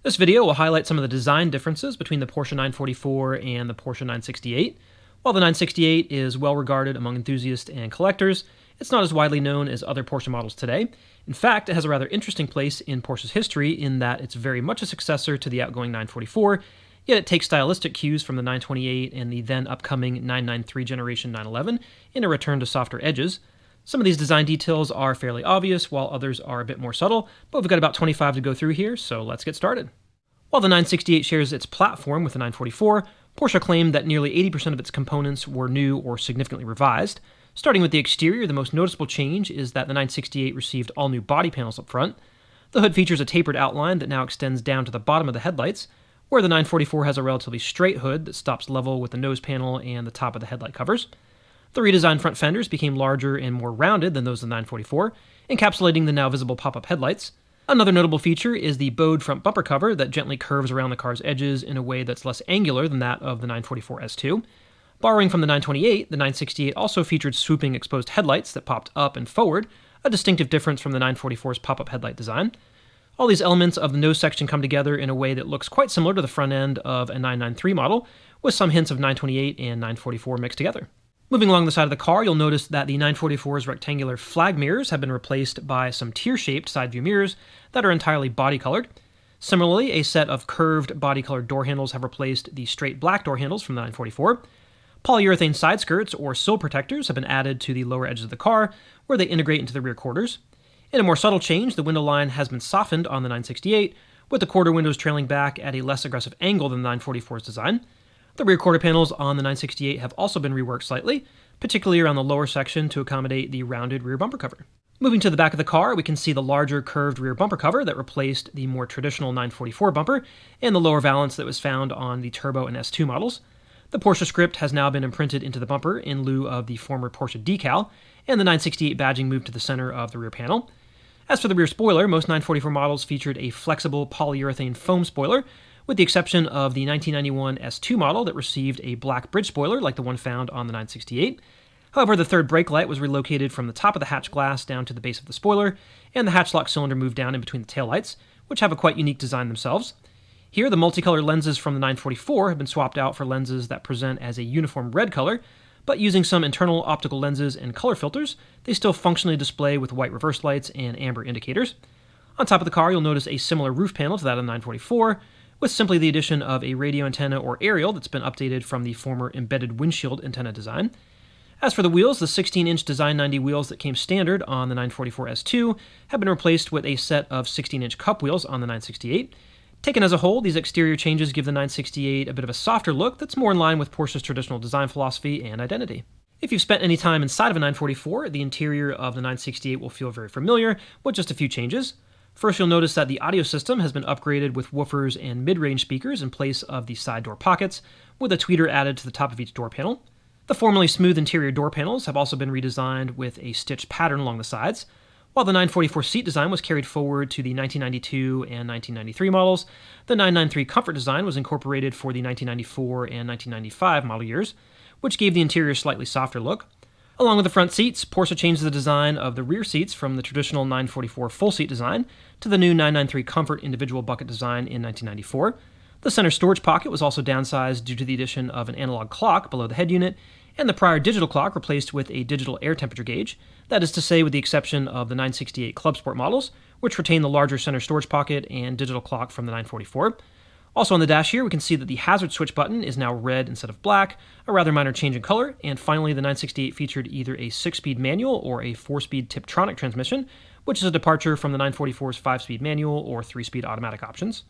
This video will highlight some of the design differences between the Porsche 944 and the Porsche 968. While the 968 is well regarded among enthusiasts and collectors, it's not as widely known as other Porsche models today. In fact, it has a rather interesting place in Porsche's history in that it's very much a successor to the outgoing 944, yet it takes stylistic cues from the 928 and the then upcoming 993 generation 911 in a return to softer edges. Some of these design details are fairly obvious, while others are a bit more subtle, but we've got about 25 to go through here, so let's get started. While the 968 shares its platform with the 944, Porsche claimed that nearly 80% of its components were new or significantly revised. Starting with the exterior, the most noticeable change is that the 968 received all new body panels up front. The hood features a tapered outline that now extends down to the bottom of the headlights, where the 944 has a relatively straight hood that stops level with the nose panel and the top of the headlight covers. The redesigned front fenders became larger and more rounded than those of the 944, encapsulating the now visible pop-up headlights. Another notable feature is the bowed front bumper cover that gently curves around the car's edges in a way that's less angular than that of the 944 S2. Borrowing from the 928, the 968 also featured swooping exposed headlights that popped up and forward, a distinctive difference from the 944's pop-up headlight design. All these elements of the nose section come together in a way that looks quite similar to the front end of a 993 model, with some hints of 928 and 944 mixed together. Moving along the side of the car, you'll notice that the 944's rectangular flag mirrors have been replaced by some tear-shaped side view mirrors that are entirely body-colored. Similarly, a set of curved body-colored door handles have replaced the straight black door handles from the 944. Polyurethane side skirts or sill protectors have been added to the lower edges of the car, where they integrate into the rear quarters. In a more subtle change, the window line has been softened on the 968, with the quarter windows trailing back at a less aggressive angle than the 944's design. The rear quarter panels on the 968 have also been reworked slightly, particularly around the lower section to accommodate the rounded rear bumper cover. Moving to the back of the car, we can see the larger curved rear bumper cover that replaced the more traditional 944 bumper and the lower valance that was found on the Turbo and S2 models. The Porsche script has now been imprinted into the bumper in lieu of the former Porsche decal, and the 968 badging moved to the center of the rear panel. As for the rear spoiler, most 944 models featured a flexible polyurethane foam spoiler, with the exception of the 1991 S2 model that received a black bridge spoiler like the one found on the 968. However, the third brake light was relocated from the top of the hatch glass down to the base of the spoiler, and the hatch lock cylinder moved down in between the taillights, which have a quite unique design themselves. Here, the multicolored lenses from the 944 have been swapped out for lenses that present as a uniform red color, but using some internal optical lenses and color filters, they still functionally display with white reverse lights and amber indicators. On top of the car, you'll notice a similar roof panel to that of the 944, with simply the addition of a radio antenna or aerial that's been updated from the former embedded windshield antenna design. As for the wheels, the 16-inch Design 90 wheels that came standard on the 944 S2 have been replaced with a set of 16-inch cup wheels on the 968. Taken as a whole, these exterior changes give the 968 a bit of a softer look that's more in line with Porsche's traditional design philosophy and identity. If you've spent any time inside of a 944, the interior of the 968 will feel very familiar, with just a few changes. First, you'll notice that the audio system has been upgraded with woofers and mid-range speakers in place of the side door pockets, with a tweeter added to the top of each door panel. The formerly smooth interior door panels have also been redesigned with a stitched pattern along the sides. While the 944 seat design was carried forward to the 1992 and 1993 models, the 993 comfort design was incorporated for the 1994 and 1995 model years, which gave the interior a slightly softer look. Along with the front seats, Porsche changed the design of the rear seats from the traditional 944 full seat design to the new 993 Comfort individual bucket design in 1994. The center storage pocket was also downsized due to the addition of an analog clock below the head unit, and the prior digital clock replaced with a digital air temperature gauge, that is to say with the exception of the 968 Club Sport models, which retain the larger center storage pocket and digital clock from the 944. Also on the dash here, we can see that the hazard switch button is now red instead of black, a rather minor change in color, and finally the 968 featured either a 6-speed manual or a 4-speed Tiptronic transmission, which is a departure from the 944's 5-speed manual or 3-speed automatic options.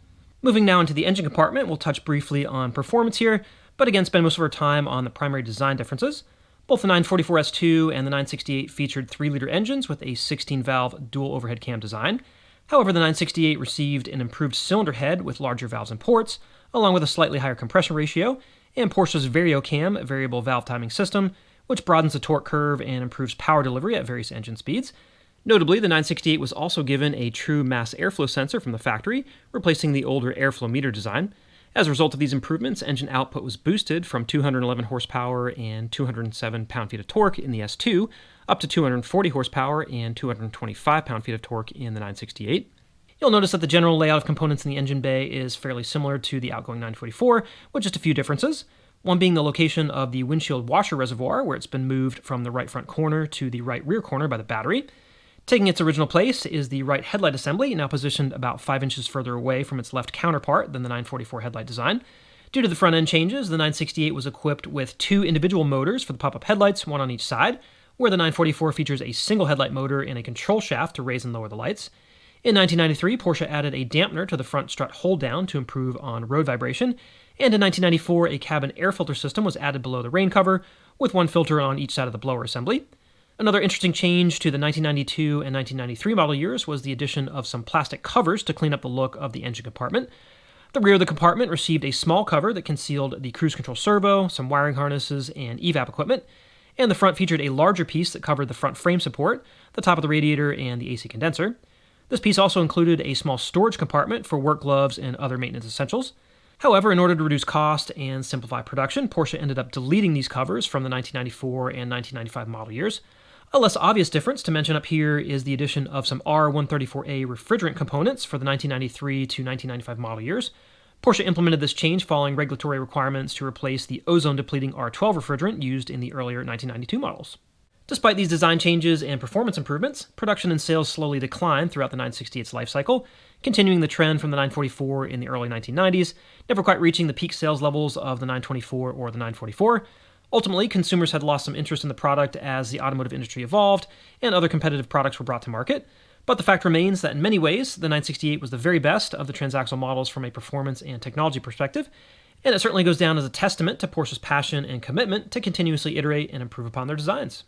Moving now into the engine compartment, we'll touch briefly on performance here, but again spend most of our time on the primary design differences. Both the 944 S2 and the 968 featured 3-liter engines with a 16-valve dual overhead cam design. However, the 968 received an improved cylinder head with larger valves and ports, along with a slightly higher compression ratio, and Porsche's VarioCam variable valve timing system, which broadens the torque curve and improves power delivery at various engine speeds. Notably, the 968 was also given a true mass airflow sensor from the factory, replacing the older airflow meter design. As a result of these improvements, engine output was boosted from 211 horsepower and 207 pound-feet of torque in the S2 up to 240 horsepower and 225 pound-feet of torque in the 968. You'll notice that the general layout of components in the engine bay is fairly similar to the outgoing 944, with just a few differences. One being the location of the windshield washer reservoir, where it's been moved from the right front corner to the right rear corner by the battery. Taking its original place is the right headlight assembly, now positioned about 5 inches further away from its left counterpart than the 944 headlight design. Due to the front end changes, the 968 was equipped with 2 individual motors for the pop-up headlights, one on each side, where the 944 features a single headlight motor and a control shaft to raise and lower the lights. In 1993, Porsche added a dampener to the front strut hold-down to improve on road vibration, and in 1994, a cabin air filter system was added below the rain cover, with one filter on each side of the blower assembly. Another interesting change to the 1992 and 1993 model years was the addition of some plastic covers to clean up the look of the engine compartment. The rear of the compartment received a small cover that concealed the cruise control servo, some wiring harnesses, and evap equipment, and the front featured a larger piece that covered the front frame support, the top of the radiator, and the AC condenser. This piece also included a small storage compartment for work gloves and other maintenance essentials. However, in order to reduce cost and simplify production, Porsche ended up deleting these covers from the 1994 and 1995 model years. A less obvious difference to mention up here is the addition of some R134A refrigerant components for the 1993 to 1995 model years. Porsche implemented this change following regulatory requirements to replace the ozone-depleting R12 refrigerant used in the earlier 1992 models. Despite these design changes and performance improvements, production and sales slowly declined throughout the 968's life cycle, continuing the trend from the 944 in the early 1990s, never quite reaching the peak sales levels of the 924 or the 944. Ultimately, consumers had lost some interest in the product as the automotive industry evolved and other competitive products were brought to market. But the fact remains that in many ways, the 968 was the very best of the transaxle models from a performance and technology perspective, and it certainly goes down as a testament to Porsche's passion and commitment to continuously iterate and improve upon their designs.